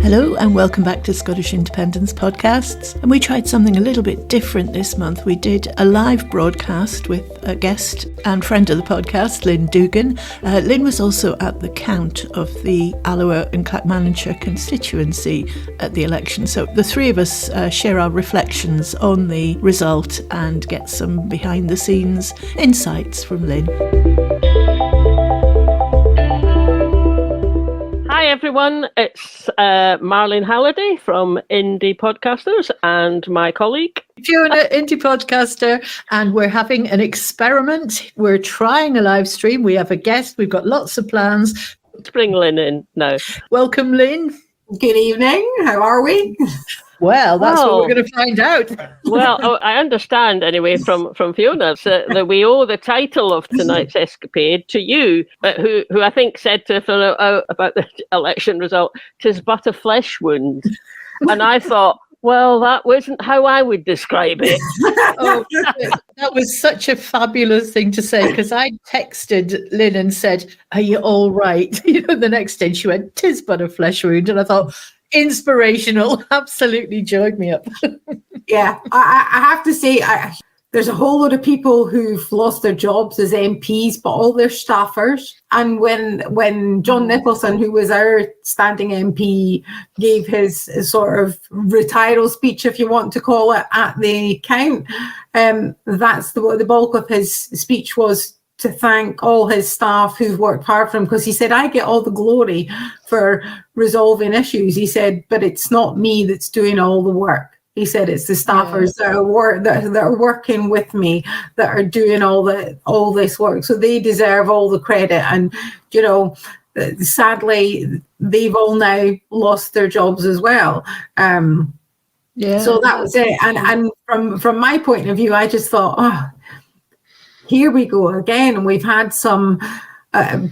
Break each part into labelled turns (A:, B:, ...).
A: Hello and welcome back to Scottish Independence Podcasts. And we tried something a little bit different this month. We did a live broadcast with a guest and friend of the podcast, Lynne Dougan. Lynne was also at the count of the Alloa and Grangemouth constituency at the election. So the three of us share our reflections on the result and get some behind the scenes insights from Lynne.
B: Hi everyone, it's Marlene Halliday from Indypodcasters and my colleague
A: Fiona, indypodcaster, and we're having an experiment. We're trying a live stream. We have a guest. We've got lots of plans.
B: Let's bring Lynne in now.
A: Welcome, Lynne.
C: Good evening. How are we?
A: Well, that's what we're going to find out.
B: Well, I understand anyway from Fiona that we owe the title of tonight's escapade to you, who I think said to Fiona about the election result, "'Tis but a flesh wound," and I thought, well, that wasn't how I would describe it.
A: Oh, that was such a fabulous thing to say, because I texted Lynne and said, "Are you all right?" The next day she went, "'Tis but a flesh wound," and I thought, inspirational, absolutely joyed me up.
C: Yeah, I have to say, there's a whole lot of people who've lost their jobs as MPs, but all their staffers. And when John Nicholson, who was our standing MP, gave his sort of retiral speech, if you want to call it, at the count, that's the bulk of his speech was to thank all his staff who've worked hard for him, because he said, "I get all the glory for resolving issues." He said, "But it's not me that's doing all the work." He said, "It's the staffers that are working with me that are doing all this work. So they deserve all the credit." And sadly, they've all now lost their jobs as well. So that was it. And from my point of view, I just thought, here we go again. And we've had some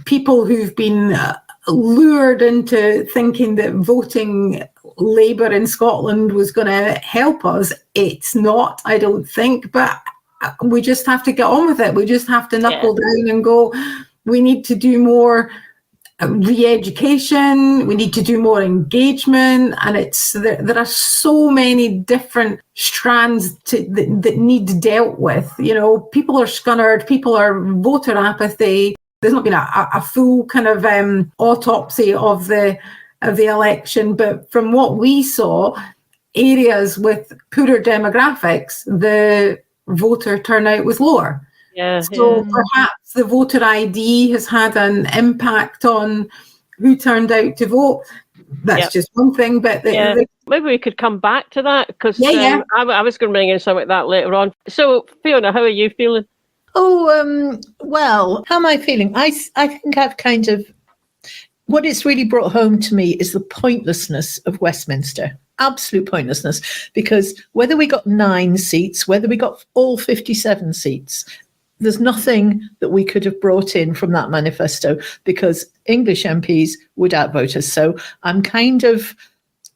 C: people who've been lured into thinking that voting Labour in Scotland was going to help us. It's not, I don't think, but we just have to get on with it. We just have to knuckle down and go, we need to do more re-education, we need to do more engagement, and there are so many different strands that need dealt with. People are scunnered, people are voter apathy. There's not been a full kind of autopsy of the election, but from what we saw, areas with poorer demographics, the voter turnout was lower. So perhaps the voter ID has had an impact on who turned out to vote. That's just one thing, but
B: maybe we could come back to that, because I was going to bring in something like that later on. So Fiona, how are you feeling?
A: Well, how am I feeling? I think I've kind of, what it's really brought home to me is the pointlessness of Westminster. Absolute pointlessness, because whether we got 9 seats, whether we got all 57 seats, there's nothing that we could have brought in from that manifesto, because English MPs would outvote us. So I'm kind of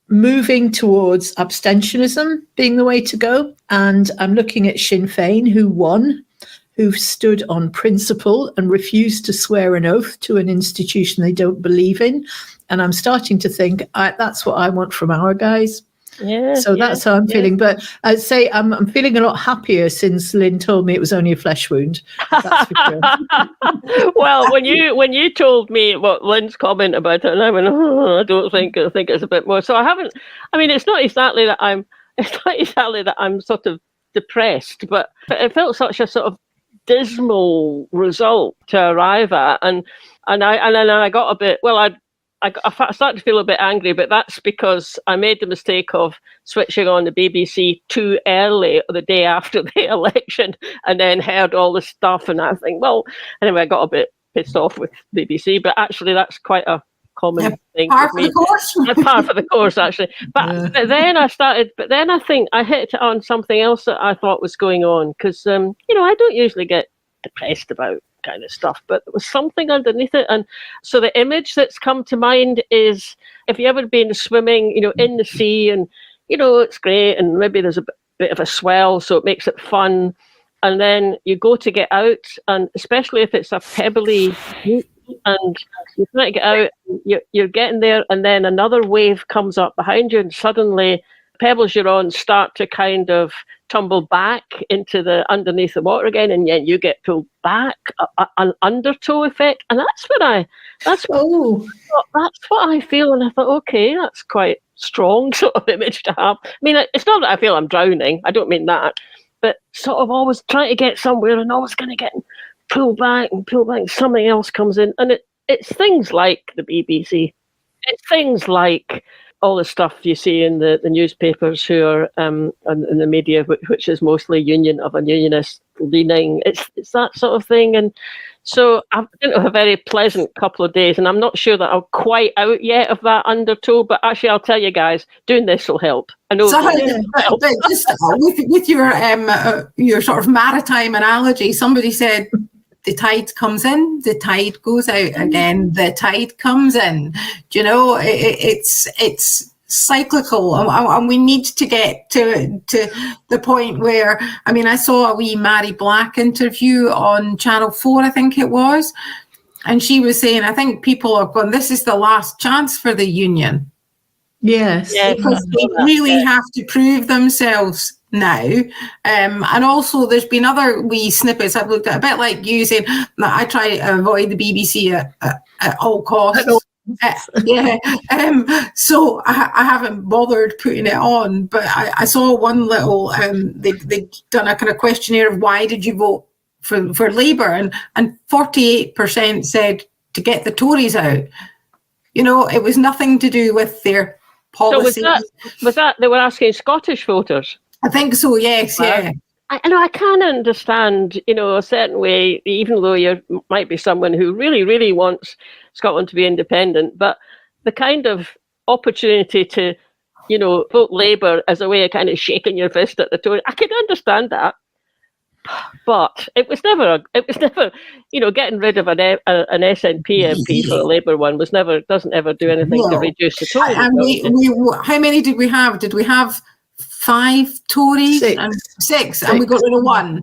A: moving towards abstentionism being the way to go. And I'm looking at Sinn Féin, who won, who've stood on principle and refused to swear an oath to an institution they don't believe in. And I'm starting to think that's what I want from our guys. So that's how I'm feeling. But I'd say I'm feeling a lot happier since Lynne told me it was only a flesh wound. That's for sure.
B: Well, when you told me what Lynne's comment about it, and I went, I think it's a bit more. So I haven't. I mean, it's not exactly that I'm sort of depressed, but it felt such a sort of dismal result to arrive at, and then I got a bit. Well, I started to feel a bit angry, but that's because I made the mistake of switching on the BBC too early the day after the election, and then heard all the stuff, and I think, well, anyway, I got a bit pissed off with BBC, but actually that's quite a common thing.
C: Par for the course.
B: Par for the course, actually. But then I think I hit on something else that I thought was going on, because I don't usually get depressed about kind of stuff, but there was something underneath it. And so the image that's come to mind is, if you ever been swimming, in the sea, and it's great, and maybe there's a bit of a swell, so it makes it fun, and then you go to get out, and especially if it's a pebbly and you're trying to get out, you're getting there, and then another wave comes up behind you, and suddenly pebbles you're on start to kind of tumble back into the underneath the water again, and yet you get pulled back, an undertow effect, and that's what I feel, and I thought, okay, that's quite strong sort of image to have. I mean, it's not that I feel I'm drowning, I don't mean that, but sort of always trying to get somewhere and always going to get pulled back, and something else comes in, and it's things like the BBC, it's things like all the stuff you see in the newspapers who are in the media, which is mostly union of a unionist leaning. It's that sort of thing. And so I've been a very pleasant couple of days, and I'm not sure that I'm quite out yet of that undertow, but actually I'll tell you guys, doing this will help. I know.
C: So, but just with your sort of maritime analogy, somebody said, the tide comes in, the tide goes out again, the tide comes in. Do you know, it's cyclical, and we need to get to the point where, I mean, I saw a wee Mary Black interview on Channel 4, I think it was, and she was saying, I think people are going, this is the last chance for the union.
A: Yes.
C: Because they really have to prove themselves now, and also there's been other wee snippets I've looked at, a bit like you saying that I try to avoid the BBC at all costs. So I haven't bothered putting it on, but I saw one little they'd done a kind of questionnaire of why did you vote for Labour, and 48% said to get the Tories out. You know, it was nothing to do with their policy.
B: So was that they were asking Scottish voters?
C: I think so, yes, yeah.
B: I can understand, you know, a certain way, even though you might be someone who really, really wants Scotland to be independent, but the kind of opportunity to, you know, vote Labour as a way of kind of shaking your fist at the Tories, I can understand that. But it was never, you know, getting rid of an SNP MP for a Labour one doesn't ever do anything to reduce the Tories.
C: And how many did we have? Did we have 5 Tories? Six, and we got rid of one.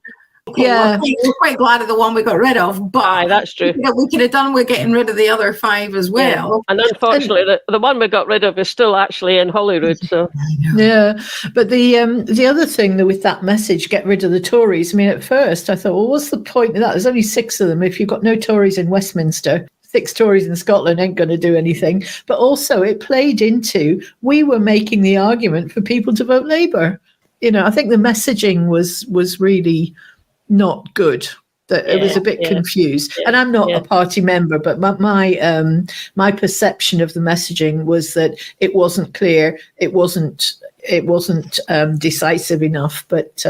A: Yeah,
C: we're quite glad of the one we got rid of, but
B: that's true.
C: We could have done with getting rid of the other 5 as well.
B: And unfortunately, the one we got rid of is still actually in Holyrood. So
A: yeah, but the other thing with that message, get rid of the Tories. I mean, at first I thought, well, what's the point of that? There's only 6 of them. If you've got no Tories in Westminster, 6 Tories in Scotland ain't going to do anything. But also, it played into, we were making the argument for people to vote Labour. You know, I think the messaging was really not good. That it was a bit confused. And I'm not a party member, but my perception of the messaging was that it wasn't clear, it wasn't decisive enough. But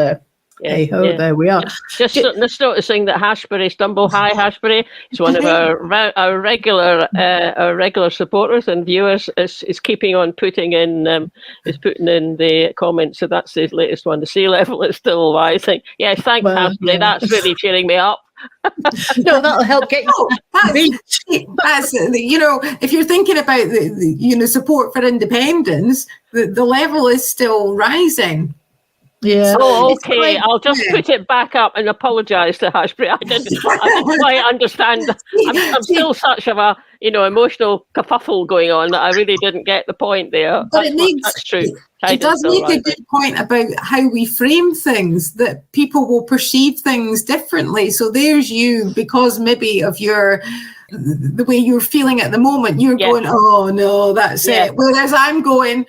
A: there we are.
B: Just noticing that Stumble High Hashbury is one of our regular supporters and viewers. Is keeping on putting in the comments. So that's his latest one. The sea level is still rising. Yes, thanks, Hashbury. That's really cheering me up.
A: No, that'll help get you.
C: That's you know, if you're thinking about the support for independence, the level is still rising.
A: Yeah.
B: Oh, okay. I'll just put it back up and apologise to Hashbury. I didn't quite understand. I'm still such of a emotional kerfuffle going on that I really didn't get the point there.
C: But
B: that's true.
C: It does make a good point about how we frame things, that people will perceive things differently. So there's you, because maybe of the way you're feeling at the moment, you're going, oh no, that's it. Whereas I'm going,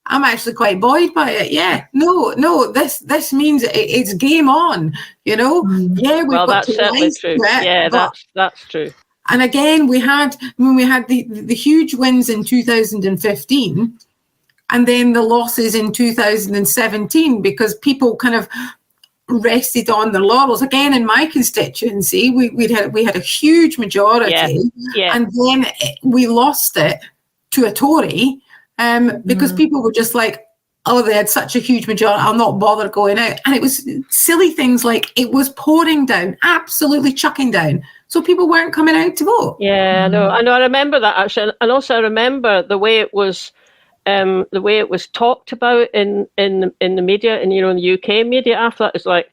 C: I'm actually quite buoyed by it. Yeah, no, this means it's game on, you know? Yeah, we've got
B: that's certainly true. Yeah, that's true.
C: And again, we had the huge wins in 2015 and then the losses in 2017 because people kind of rested on their laurels. Again, in my constituency, we had a huge majority and then we lost it to a Tory. Because people were just like, oh, they had such a huge majority, I'll not bother going out. And it was silly things like it was pouring down, absolutely chucking down. So people weren't coming out to vote.
B: Yeah, I know. I remember that actually. And also I remember the way it was talked about in the media and, in the UK media after that. It's like,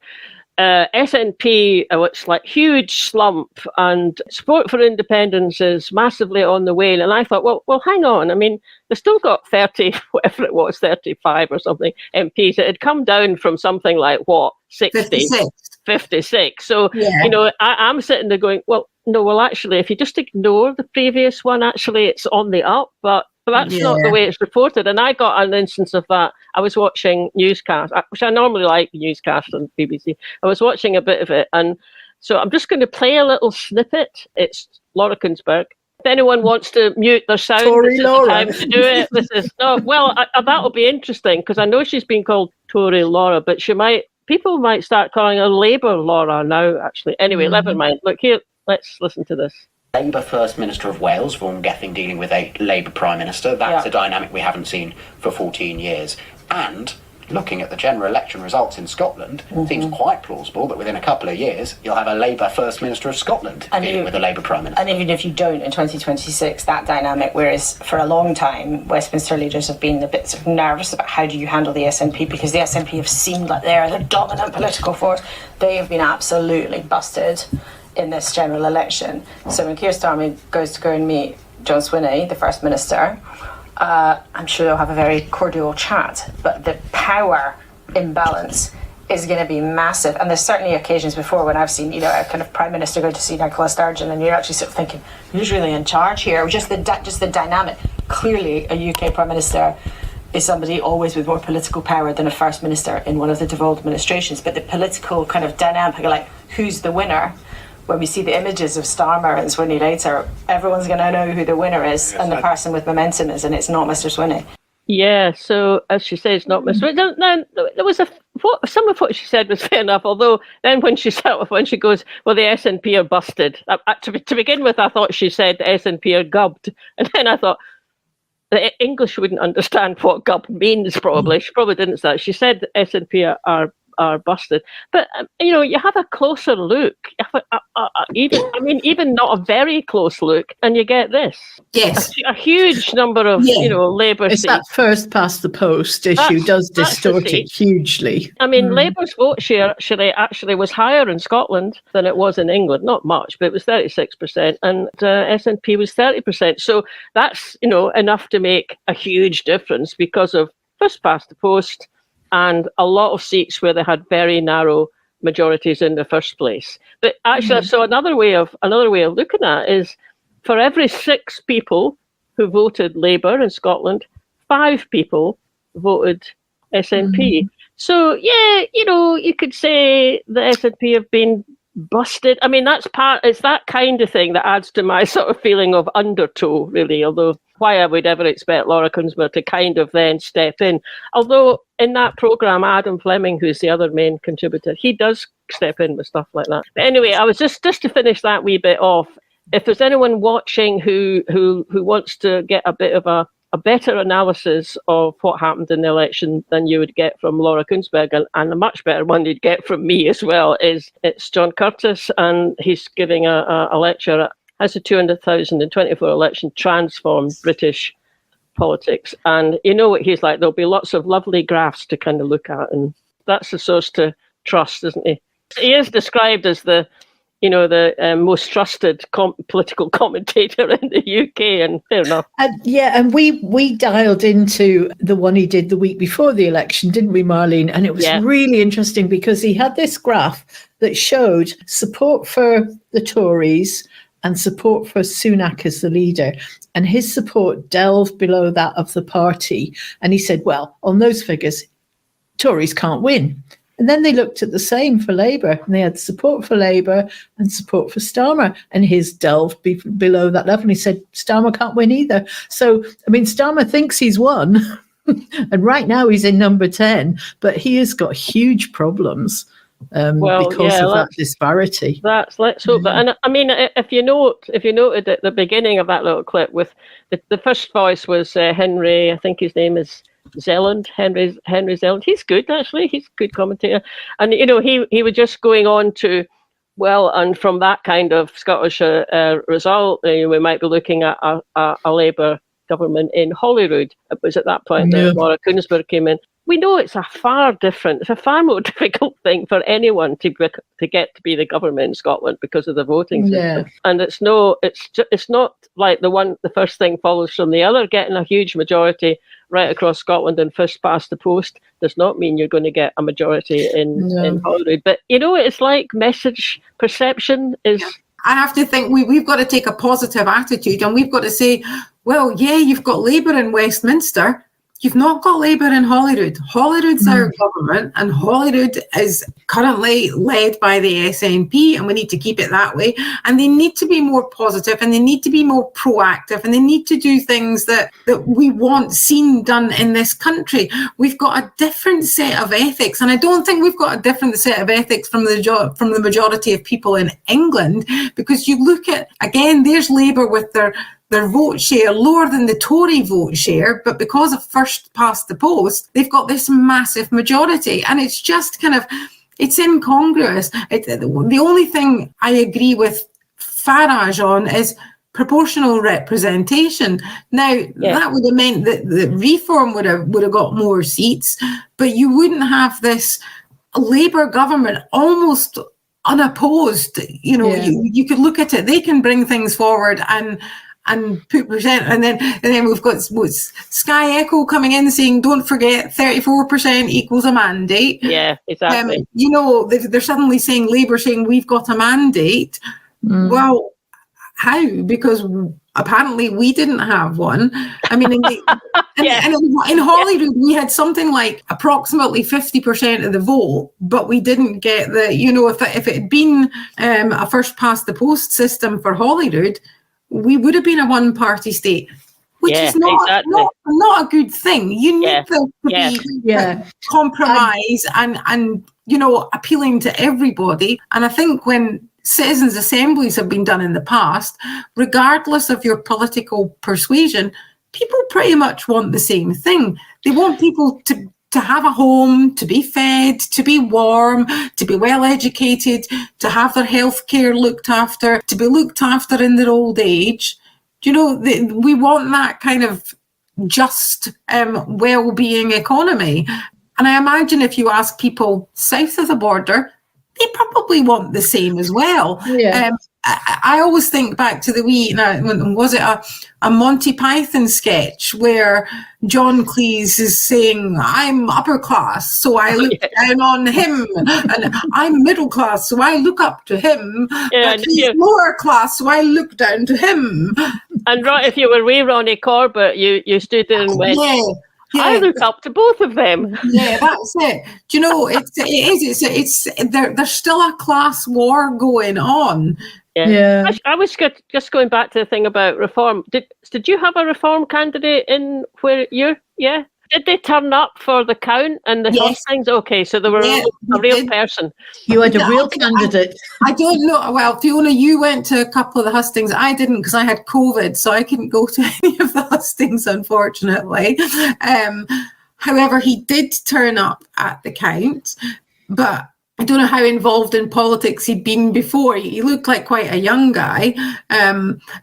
B: SNP, it's like huge slump, and support for independence is massively on the wane. And I thought, well, hang on. I mean, they still got 30, whatever it was, 35 or something MPs. It had come down from something like, 60? 56. So, I'm sitting there going, well, actually, if you just ignore the previous one, actually, it's on the up. But that's not the way it's reported. And I got an instance of that. I was watching newscasts, which I normally like newscasts on BBC. I was watching a bit of it. And so I'm just going to play a little snippet. It's Laura Kuenssberg. If anyone wants to mute their sound, this is the time to do it. That'll be interesting, because I know she's been called Tory Laura, but people might start calling her Labour Laura now, actually. Anyway, never mind. Look here, let's listen to this.
D: Labour First Minister of Wales, Vaughan Gething, dealing with a Labour Prime Minister. That's a dynamic we haven't seen for 14 years. And looking at the general election results in Scotland, it seems quite plausible that within a couple of years, you'll have a Labour First Minister of Scotland dealing with a Labour Prime Minister.
E: And even if you don't in 2026, that dynamic, whereas for a long time, Westminster leaders have been a bit sort of nervous about how do you handle the SNP, because the SNP have seemed like they're the dominant political force. They have been absolutely busted in this general election. So when Keir Starmer goes to go and meet John Swinney, the First Minister, I'm sure they'll have a very cordial chat, but the power imbalance is going to be massive. And there's certainly occasions before when I've seen, a kind of Prime Minister go to see Nicola Sturgeon, and you're actually sort of thinking, who's really in charge here? Just the dynamic. Clearly, a UK Prime Minister is somebody always with more political power than a First Minister in one of the devolved administrations. But the political kind of dynamic, like who's the winner? When we see the images of Starmer and Swinney later, everyone's going to know who the winner is and the person with momentum is, and it's not Mr. Swinney.
B: Yeah, so as she says, not Mr. Swinney. Now, there was some of what she said was fair enough, although then when she goes, well, the SNP are busted. To begin with, I thought she said the SNP are gubbed. And then I thought, the English wouldn't understand what gubbed means, probably. She probably didn't say that. She said the SNP are busted, but you have a closer look, even not a very close look, and you get this.
A: Yes,
B: a huge number of Labour
A: seats.
B: It's
A: that first past the post issue does distort it hugely.
B: I mean, Labour's vote share actually was higher in Scotland than it was in England. Not much, but it was 36%, and SNP was 30%. So that's enough to make a huge difference because of first past the post, and a lot of seats where they had very narrow majorities in the first place. But actually, so another way of looking at it is, for every 6 people who voted Labour in Scotland, 5 people voted SNP. So you could say the SNP have been busted. I mean, it's that kind of thing that adds to my sort of feeling of undertow, really, although why I would ever expect Laura Kuenssberg to kind of then step in. Although in that programme, Adam Fleming, who's the other main contributor, he does step in with stuff like that. But anyway, I was just to finish that wee bit off, if there's anyone watching who wants to get a bit of a better analysis of what happened in the election than you would get from Laura Kuenssberg, and a much better one you'd get from me as well, it's John Curtis, and he's giving a lecture. Has the 200,024 election transformed British politics? And you know what he's like. There'll be lots of lovely graphs to kind of look at, and that's the source to trust, isn't he? He is described as the most trusted political commentator in the UK, and fair enough.
A: And we dialed into the one he did the week before the election, didn't we, Marlene? And it was really interesting because he had this graph that showed support for the Tories and support for Sunak as the leader. And his support delved below that of the party. And he said, well, on those figures, Tories can't win. And then they looked at the same for Labour, and they had support for Labour and support for Starmer, and his delved below that level. And he said, Starmer can't win either. So, I mean, Starmer thinks he's won, and right now he's in number 10, but he has got huge problems because of that disparity.
B: Let's hope that. And I mean, if you noted at the beginning of that little clip, with the first voice was Henry, I think his name is Zelland, Henry Zelland. He's good, actually. He's a good commentator. And, he was just going on to, well, and from that kind of Scottish result, we might be looking at a Labour government in Holyrood. It was at that point that Laura Kuenssberg came in. we know it's a far more difficult thing for anyone to get to be the government in Scotland because of the voting system. And it's not like the first thing follows from the other. Getting a huge majority right across Scotland and first past the post does not mean you're going to get a majority in Holyrood. But it's like message perception is.
C: I have to think we've got to take a positive attitude, and we've got to say, well, yeah, you've got Labour in Westminster. You've not got Labour in Holyrood. Holyrood's our government, and Holyrood is currently led by the SNP, and we need to keep it that way. And they need to be more positive, and they need to be more proactive, and they need to do things that we want seen done in this country. We've got a different set of ethics, and I don't think we've got a different set of ethics from the majority of people in England, because you look at, again, there's Labour with their vote share lower than the Tory vote share, but because of first past the post, they've got this massive majority, and it's just it's incongruous. The only thing I agree with Farage on is proportional representation. Now, that would have meant that the Reform would have got more seats, but you wouldn't have this Labour government almost unopposed. You could look at it, they can bring things forward and put percent, and then we've got Sky Echo coming in saying, don't forget 34% equals a mandate.
B: Yeah, exactly.
C: They're suddenly saying, Labour saying we've got a mandate. Well, how? Because apparently we didn't have one. I mean, in Holyrood we had something like approximately 50% of the vote, but we didn't get if it had been a first past the post system for Holyrood, we would have been a one-party state, which is not a good thing. You need to be compromise and appealing to everybody. And I think when citizens' assemblies have been done in the past, regardless of your political persuasion, people pretty much want the same thing. They want people to have a home, to be fed, to be warm, to be well educated, to have their health care looked after, to be looked after in their old age. We want that kind of just well-being economy. And I imagine if you ask people south of the border, they probably want the same as well. Yeah. I always think back to was it a Monty Python sketch where John Cleese is saying, I'm upper class, so I look down on him, and I'm middle class, so I look up to him, but he's lower class, so I look down to him. And
B: if you were way Ronnie Corbett, you stood there and went, I look up to both of them.
C: Yeah, that's it. Do you know, there's still a class war going on.
B: Yeah. I was just going back to the thing about reform. Did you have a reform candidate in where you're? Yeah. Did they turn up for the count and the hustings? Okay, so they were a real person.
A: You had a real candidate.
C: I don't know. Well, Fiona, you went to a couple of the hustings. I didn't because I had COVID, so I couldn't go to any of the hustings, unfortunately. However, he did turn up at the count, but I don't know how involved in politics he'd been before. He looked like quite a young guy,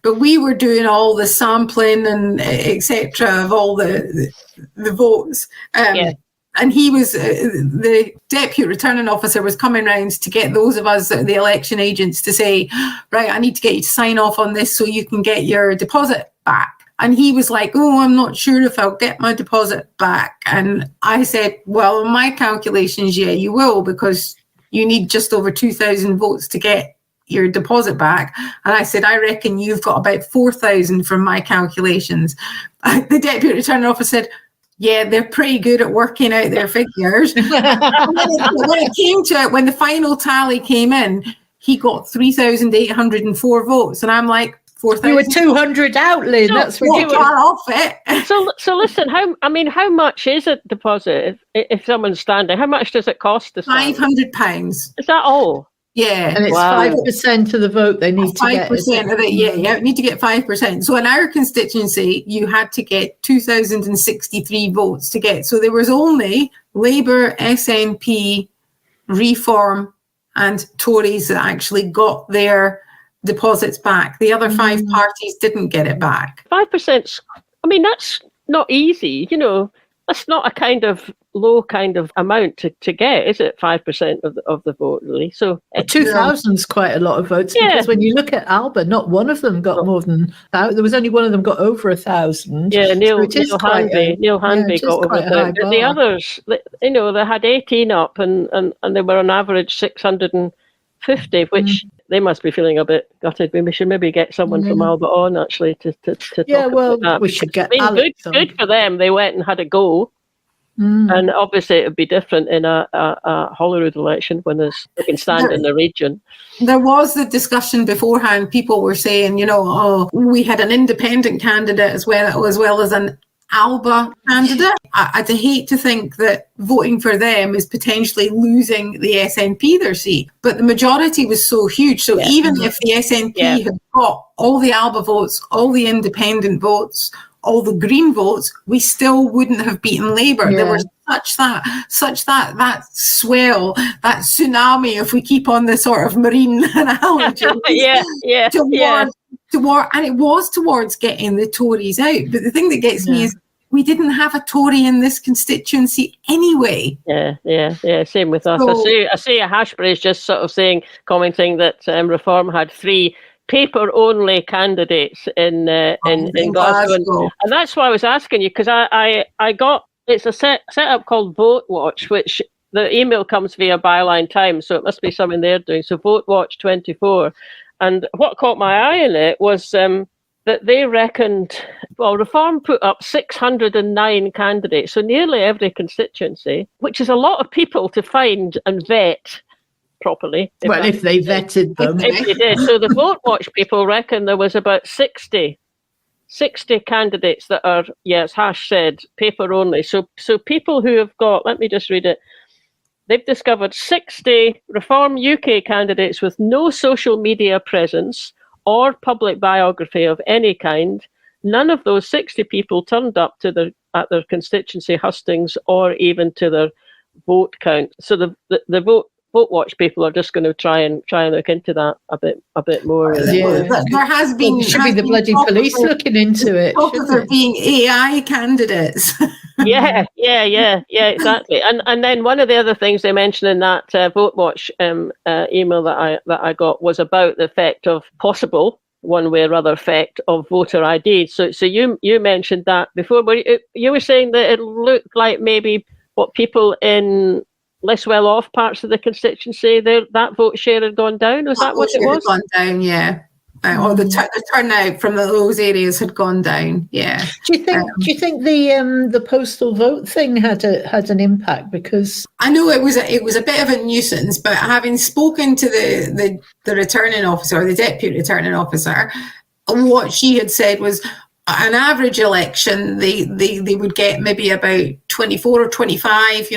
C: but we were doing all the sampling and etc. of all the votes. And he was, the deputy returning officer was coming round to get those of us, the election agents, to say, right, I need to get you to sign off on this so you can get your deposit back. And he was like, oh, I'm not sure if I'll get my deposit back. And I said, well, in my calculations, yeah, you will, because you need just over 2,000 votes to get your deposit back. And I said, I reckon you've got about 4,000 from my calculations. The deputy returning officer said, yeah, they're pretty good at working out their figures. When it came to it, when the final tally came in, he got 3,804 votes. And I'm like, 4,000.
A: You were 200 out, Lynne. That's ridiculous.
C: Far off it.
B: So listen. How much is a deposit if someone's standing? How much does it cost to stand?
C: £500.
B: Is that all?
C: Yeah,
A: and it's 5% of the vote they need to get.
C: 5% of it. Yeah, need to get 5%. So in our constituency, you had to get 2,063 votes to get. So there was only Labour, SNP, Reform, and Tories that actually got their deposits back. The other five parties didn't get it back.
B: 5%. I mean, that's not easy, you know. that's not a kind of low kind of amount to get, is it? 5% of the vote, really. So
A: 2,000's quite a lot of votes,
B: Yeah.
A: because when you look at Alba, not one of them got more than that. There was only one of them got over 1,000.
B: yeah, Neil
A: Hanby
B: Hanby got over that. But the others, you know, they had 18 up, and they were on average 650, which they must be feeling a bit gutted. We should maybe get someone from Alba on, actually, to talk about that.
A: We should get
B: Alex good for them. They went and had a go. And obviously it would be different in a Holyrood election when they can stand in the region.
C: There was the discussion beforehand. People were saying, you know, oh, we had an independent candidate as well as an Alba candidate. I'd hate to think that voting for them is potentially losing the SNP their seat. But the majority was so huge. So even if the SNP had got all the Alba votes, all the independent votes, all the Green votes, we still wouldn't have beaten Labour. There was such that swell, that tsunami, if we keep on the sort of marine analogy. Toward, and it was towards getting the Tories out. But the thing that gets me is we didn't have a Tory in this constituency anyway.
B: Yeah. Same with us.
C: So,
B: I see a Hashbury is just sort of commenting that Reform had 3 paper-only candidates in Glasgow. And that's why I was asking you, because I got, it's a setup called Vote Watch, which the email comes via Byline Times, so it must be something they're doing. So Vote Watch 24. And what caught my eye in it was that they reckoned, well, Reform put up 609 candidates, so nearly every constituency, which is a lot of people to find and vet properly.
A: If they vetted them.
B: If they did. So the Vote Watch people reckon there was about 60 candidates that are, as Hash said, paper only. So people who have got, let me just read it, they've discovered 60 Reform UK candidates with no social media presence or public biography of any kind. None of those 60 people turned up at their constituency hustings or even to their vote count. So the Vote Watch people are just going to try and look into that a bit more.
C: There has been.
A: It should be the bloody police looking into it.
C: There being AI candidates.
B: Yeah, exactly. And then one of the other things they mentioned in that Vote Watch email that I got was about the effect of possible one way or other effect of voter ID. So you mentioned that before, but you were saying that it looked like maybe what people in less well-off parts of the constituency, that vote share had gone down. Was that what it was?
C: Gone down, yeah. Or the turnout from those areas had gone down. Yeah.
A: Do you think the postal vote thing had an impact? Because
C: I know it was a bit of a nuisance, but having spoken to the returning officer, the deputy returning officer, what she had said was, an average election, they would get maybe about 24 or 25,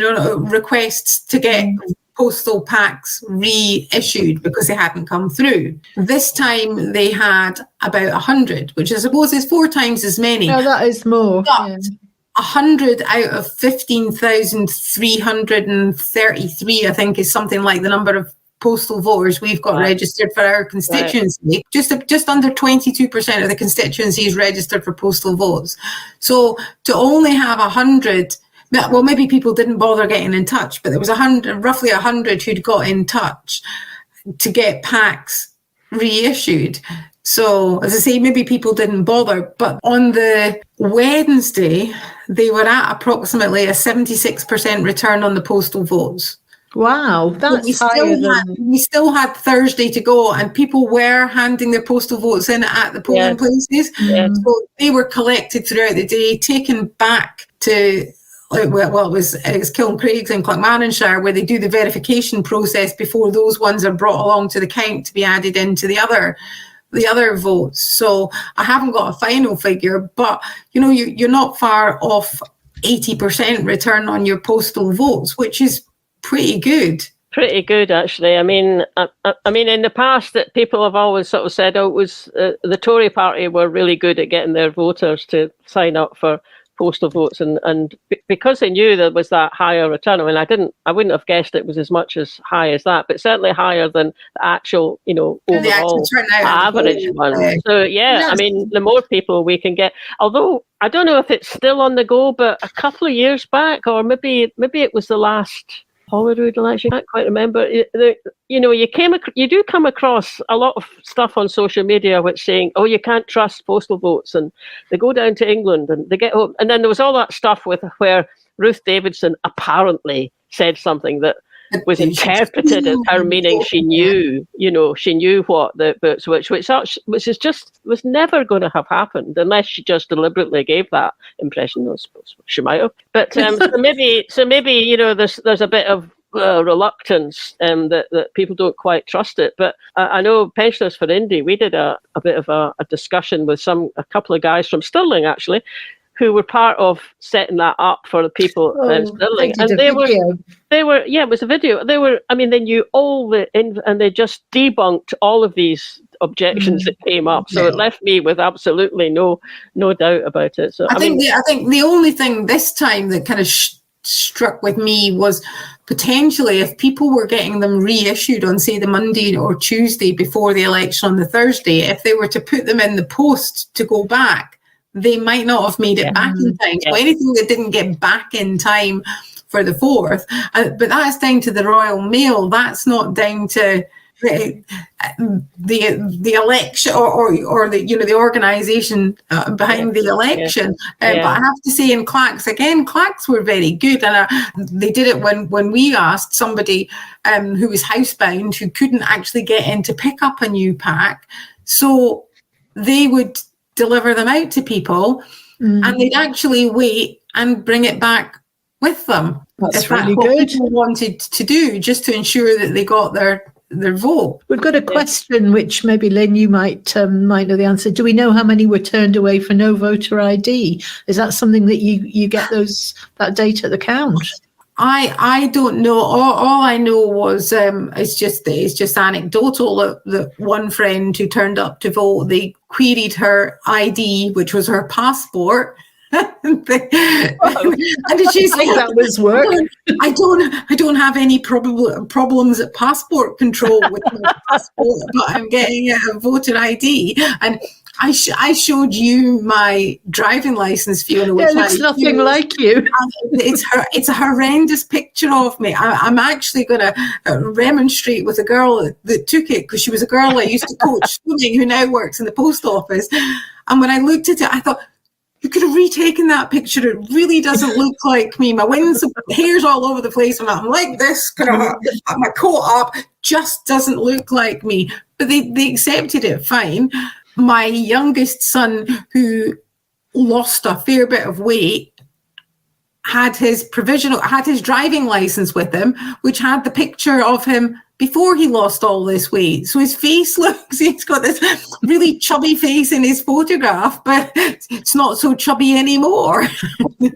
C: requests to get postal packs reissued because they hadn't come through. This time they had about 100, which I suppose is 4 times as many.
A: No, that is more.
C: But 100 out of 15,333, I think, is something like the number of postal voters we've got registered for our constituency. Just under 22% of the constituency is registered for postal votes. So to only have 100, well, maybe people didn't bother getting in touch, but there was roughly 100 who'd got in touch to get packs reissued. So, as I say, maybe people didn't bother, but on the Wednesday, they were at approximately a 76% return on the postal votes.
A: Wow, that's higher than...
C: We still had Thursday to go, and people were handing their postal votes in at the polling places. Yeah. So they were collected throughout the day, taken back to, it was Kilncraigs and Clackmannanshire, where they do the verification process before those ones are brought along to the count to be added into the other votes. So I haven't got a final figure, but you're not far off 80% return on your postal votes, which is pretty good.
B: Pretty good, actually. I mean, in the past, that people have always sort of said, it was the Tory party were really good at getting their voters to sign up for postal votes, and because they knew there was that higher return. I mean, I wouldn't have guessed it was as much as high as that, but certainly higher than the actual, overall average one. So I mean, the more people we can get, although I don't know if it's still on the go, but a couple of years back, or maybe it was the last Holyrood election, I can't quite remember. You do come across a lot of stuff on social media which saying, oh, you can't trust postal votes, and they go down to England and they get home. And then there was all that stuff where Ruth Davidson apparently said something that was interpreted as her meaning she knew what the votes, which was never going to have happened unless she just deliberately gave that impression. I suppose she might have, but so maybe there's a bit of reluctance that people don't quite trust it. But I know Pensioners for Indy, we did a bit of a discussion with a couple of guys from Stirling actually, who were part of setting that up for the people in Stirling. And it was a video. They knew and they just debunked all of these objections that came up. So it left me with absolutely no doubt about it. So I think
C: the only thing this time that kind of struck with me was potentially if people were getting them reissued on, say, the Monday or Tuesday before the election on the Thursday, if they were to put them in the post to go back, they might not have made it back in time. So anything that didn't get back in time for the 4th, but that's down to the Royal Mail. That's not down to the election or the organisation behind the election. But I have to say, in Clacks were very good, and they did it when we asked somebody who was housebound who couldn't actually get in to pick up a new pack, so they would deliver them out to people, and they'd actually wait and bring it back with them.
A: That's really good.
C: What people wanted to do, just to ensure that they got their vote.
A: We've got a question which maybe Lynne, you might know the answer. Do we know how many were turned away for no voter ID? Is that something that you get that data at the count?
C: I don't know. All I know was it's just anecdotal that one friend who turned up to vote, they queried her ID, which was her passport. And she said,
A: that was work.
C: I don't have any problems at passport control with my passport, but I'm getting a voter ID. And I showed you my driving license, Fiona. Which
A: it looks nothing like you.
C: It's a horrendous picture of me. I'm actually going to remonstrate with a girl that took it, because she was a girl I used to coach swimming who now works in the post office. And when I looked at it, I thought, you could have retaken that picture. It really doesn't look like me. My wings, hair's all over the place, and I'm like this, kind of my coat up, just doesn't look like me. But they accepted it fine. My youngest son, who lost a fair bit of weight, had his driving license with him, which had the picture of him before he lost all this weight. So his face he's got this really chubby face in his photograph, but it's not so chubby anymore.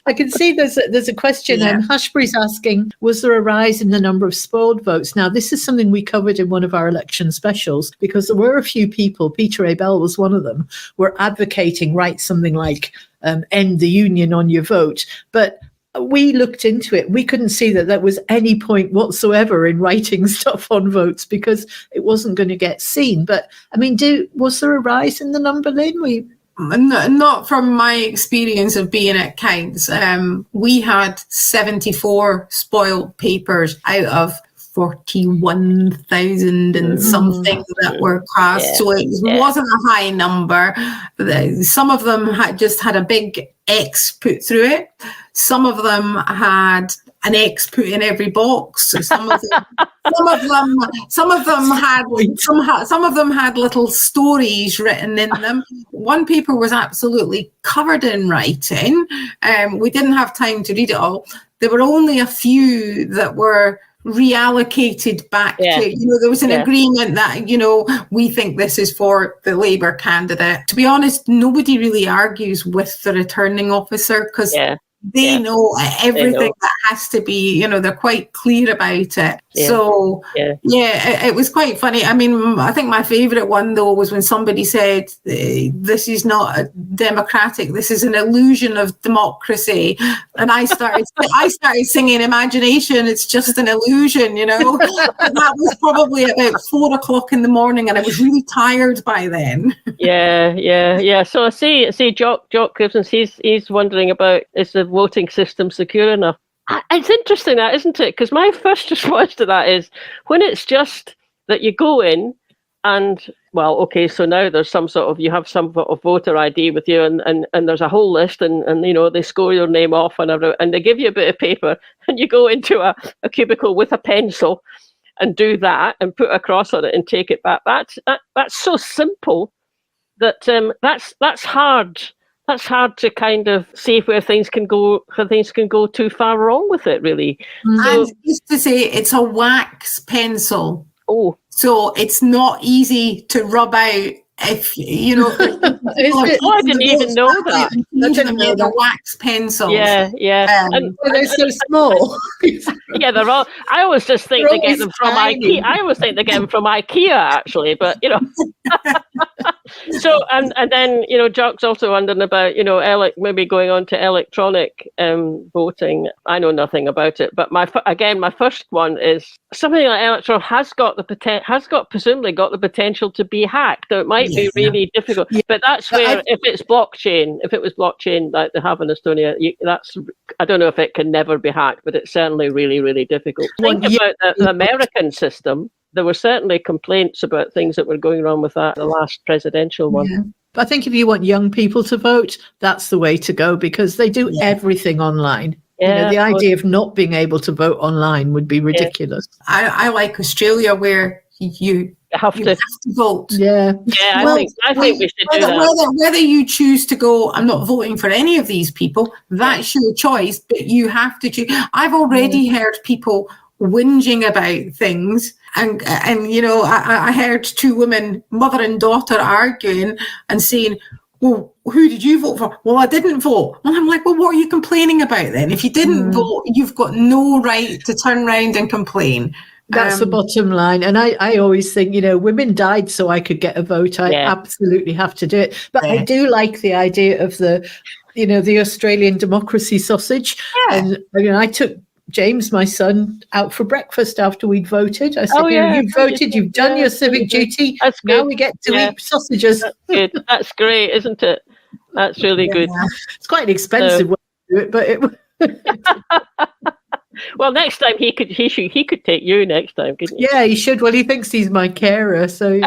A: I can see there's a question. Hushbury's asking, was there a rise in the number of spoiled votes? Now, this is something we covered in one of our election specials, because there were a few people, Peter A. Bell was one of them, were advocating, write something like end the union on your vote. But we looked into it. We couldn't see that there was any point whatsoever in writing stuff on votes, because it wasn't going to get seen. But I mean, was there a rise in the number, Lynne?
C: Not from my experience of being at counts. We had 74 spoiled papers out of 41,000 and something that were cast. So it wasn't a high number. Some of them just had a big X put through it. Some of them had an X put in every box. Some of them had little stories written in them. One paper was absolutely covered in writing. We didn't have time to read it all. There were only a few that were reallocated back to, there was an agreement that, we think this is for the Labour candidate. To be honest, nobody really argues with the returning officer, because they know everything that has to be, they're quite clear about it. So, it was quite funny. I mean, I think my favourite one, though, was when somebody said, this is not a democratic, this is an illusion of democracy. And I started singing Imagination, it's just an illusion, you know. And that was probably about 4 o'clock in the morning, and I was really tired by then.
B: Yeah. So I see Jock Gibson, he's wondering about, is the voting system secure enough? It's interesting that, isn't it? Because my first response to that is, when it's just that you go in and, well, okay, so now there's you have some sort of voter ID with you, and there's a whole list, and you know, they score your name off and they give you a bit of paper, and you go into a cubicle with a pencil and do that and put a cross on it and take it back. That's so simple that that's hard. That's hard to kind of see where things can go too far wrong with it, really.
C: And just to say, it's a wax pencil.
B: Oh.
C: So it's not easy to rub out. If you know,
B: I didn't even know that.
C: A wax pencil.
B: Yeah.
A: And they're so small.
B: Yeah, they're all. I always just think they get them from IKEA. I always think they get them from IKEA, actually, but you know. So and then you know, Jock's also wondering about maybe going on to electronic voting. I know nothing about it, but my first one is something like electoral has presumably got the potential to be hacked. Though it might be really difficult, but that's where if it was blockchain like they have in Estonia, I don't know if it can never be hacked, but it's certainly really, really difficult. Think about the American system. There were certainly complaints about things that were going wrong with that, the last presidential one.
A: Yeah. But I think if you want young people to vote, that's the way to go, because they do everything online.
B: Yeah,
A: the idea of not being able to vote online would be ridiculous.
C: I like Australia, where you have to vote.
B: Yeah, I think we should do that.
C: Whether you choose to go, I'm not voting for any of these people, that's your choice, but you have to choose. I've already heard people whinging about things, and you know, I heard two women, mother and daughter, arguing and saying, well, who did you vote for? Well, I didn't vote. Well, I'm like, well, what are you complaining about then? If you didn't vote, you've got no right to turn around and complain.
A: That's the bottom line. And I always think, you know, women died so I could get a vote. I absolutely have to do it. But I do like the idea of the Australian democracy sausage. Yeah. And I took James, my son, out for breakfast after we'd voted. I said, you've voted, you've done your civic duty.
B: That's good.
A: Now we get to eat sausages.
B: That's good. That's great, isn't it? That's really good.
A: It's quite an expensive way to do it, but it
B: well, next time he could take you next time, couldn't he?
A: Yeah, he should. Well, he thinks he's my carer, so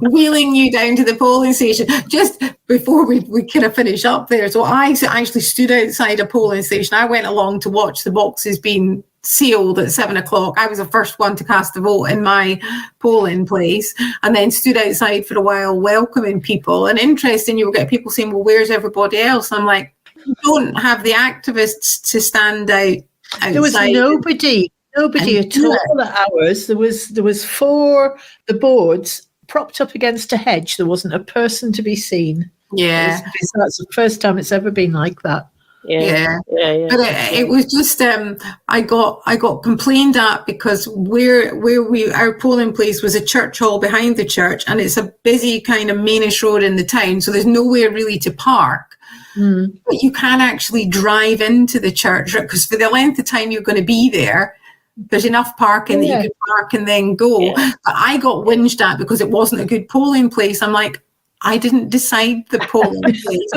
C: wheeling you down to the polling station. Just before we kind of finish up there, so I actually stood outside a polling station. I went along to watch the boxes being sealed at 7 o'clock. I was the first one to cast a vote in my polling place, and then stood outside for a while welcoming people. And interesting, you will get people saying, well, where's everybody else? And I'm like, you don't have the activists to stand outside.
A: There was nobody at all at ours. There was 4 the boards propped up against a hedge. There wasn't a person to be seen.
C: Yeah,
A: that's the first time it's ever been like that.
C: Yeah. But it was just I got complained at because our polling place was a church hall behind the church, and it's a busy kind of mainish road in the town, so there's nowhere really to park. But you can actually drive into the church, because for the length of time you're going to be there, there's enough parking that you can park and then go. But I got whinged at because it wasn't a good polling place. I'm like, I didn't decide the polling place.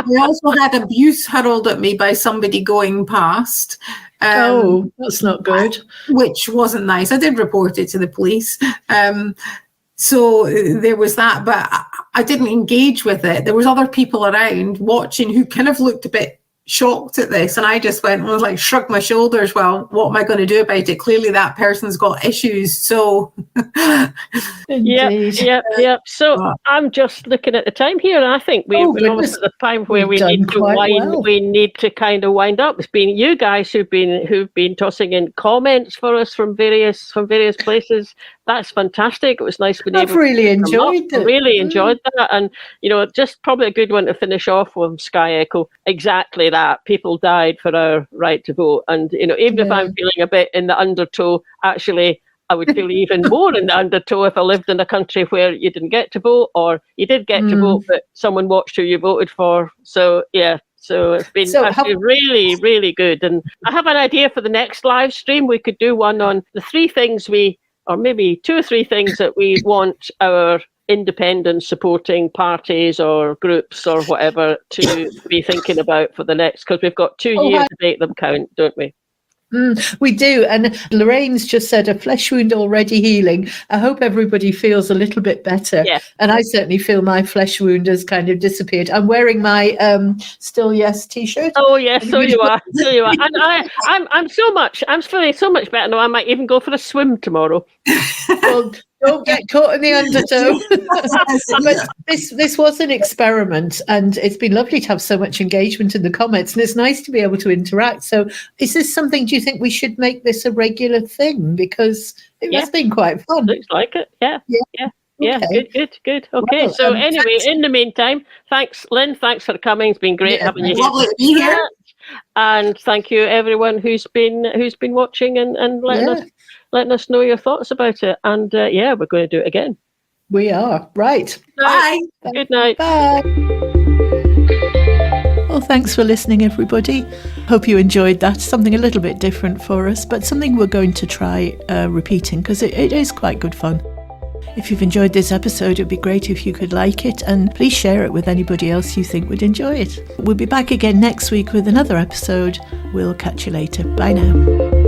C: We also had abuse hurled at me by somebody going past.
A: That's not good.
C: Which wasn't nice. I did report it to the police. So there was that, but I didn't engage with it. There was other people around watching who kind of looked a bit shocked at this, and I just shrugged my shoulders. Well, what am I going to do about it? Clearly that person's got issues. So
B: yeah. So I'm just looking at the time here, and I think we're almost at the time where we need to kind of wind up. It's been you guys who've been tossing in comments for us from various places. that's fantastic. It was nice being
A: I've
B: able
A: really
B: to
A: enjoyed it.
B: Really enjoyed that. And, just probably a good one to finish off with Sky Echo. Exactly that. People died for our right to vote. And, even if I'm feeling a bit in the undertow, actually, I would feel even more in the undertow if I lived in a country where you didn't get to vote, or you did get to vote, but someone watched who you voted for. So, yeah. So it's been actually really, really good. And I have an idea for the next live stream. We could do one on the 3 things or maybe 2 or 3 things that we want our independent supporting parties or groups or whatever to be thinking about for the next, because we've got 2 years to make them count, don't we?
A: We do. And Lorraine's just said a flesh wound already healing. I hope everybody feels a little bit better.
B: Yeah.
A: And I certainly feel my flesh wound has kind of disappeared. I'm wearing my Still Yes t-shirt.
B: Oh yes, so you are. And I'm feeling so much better now. I might even go for a swim tomorrow.
A: Well, don't get caught in the undertow. But this was an experiment, and it's been lovely to have so much engagement in the comments, and it's nice to be able to interact. So is this something, do you think we should make this a regular thing? Because it's been quite fun.
B: Looks like it. Yeah.
A: Okay.
B: Good. Okay,
A: Well,
B: so anyway, in the meantime, thanks, Lynne. Thanks for coming. It's been great having you
C: Lovely to be here.
B: And thank you everyone who's been watching and letting us know your thoughts about it. And we're going to do it again.
A: We are. Right.
C: Bye.
B: Good night.
A: Bye. Well, thanks for listening, everybody. Hope you enjoyed that. Something a little bit different for us, but something we're going to try repeating, because it is quite good fun. If you've enjoyed this episode, it'd be great if you could like it, and please share it with anybody else you think would enjoy it. We'll be back again next week with another episode. We'll catch you later. Bye now.